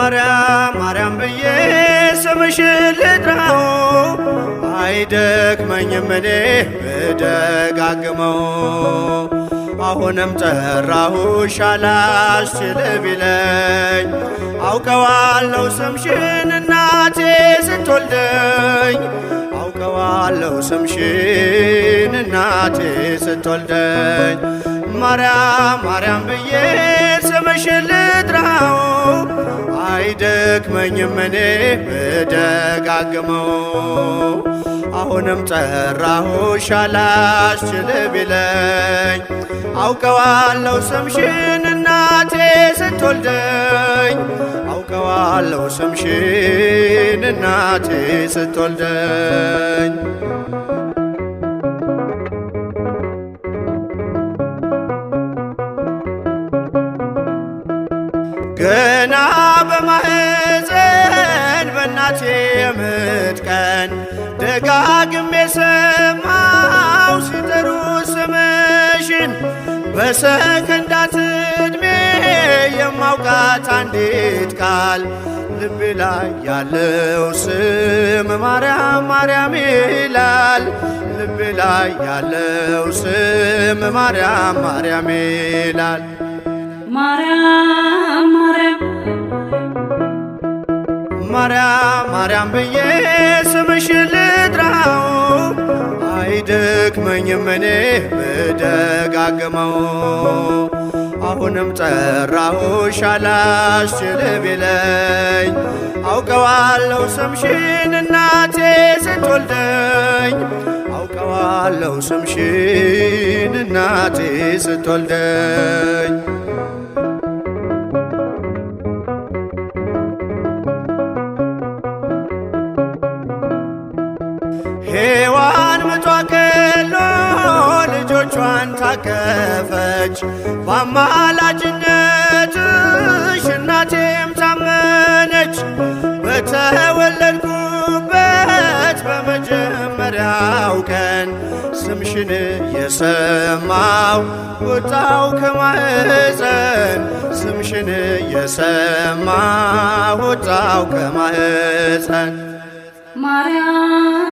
ማርያም ማርያም ብዬ ስምሽን ልጥራው አይደክመኝም እኔ ብደጋግመው። አሁንም ጠራሁሽ አላስችል ቢለኝ አውቀዋለሁ ስምሽን እናቴ ስትወልደኝ አውቀዋለሁ ስምሽን እናቴ ስትወልደኝ። ማርያም ማርያም ብዬ ስምሽን ልጥራው አይደክመኝም እኔ ብደጋግመው። አሁንም ጠራሁሽ አላስችል ቢለኝ አውቀዋለሁ ስምሽን እናቴ ስትወልደኝ አውቀዋለሁ ስምሽን እናቴ ስትወልደኝ። ገና በማህፀን በእናቴ የምጥ ቀን ደጋግሜ ሰማው ሲጠሩ ስምሽን በሰከንዳት ዕድሜ የማውቃት አንዲት ቃል ልቤ ላይ ያለው ስም ማርያም ማርያም ይላል። ልቤ ላይ ያለው ስም ማርያም ማርያም ይላል። ማርያም ማርያም ማርያም ማርያም ብዬ ስምሽን ልጥራው አይደክመኝም እኔ ብደጋግመው። አሁንም ጠራሁሽ አላስችል ቢለኝ አውቀዋለሁ ስምሽን እናቴ ስትወልደኝ አውቀዋለሁ ስምሽን እናቴ ስትወልደኝ። ሔዋን ምጧ ቀሎ ልጆቿን ታቀፈች በአማላጅነትሽ እናቴም ታመነች። በተወለድኩበት በመጀመሪያው ቀን ስምሽን የሰማው ወጣው ከማህፀን ስምሽን የሰማው ወጣው ከማህፀን። ማርያም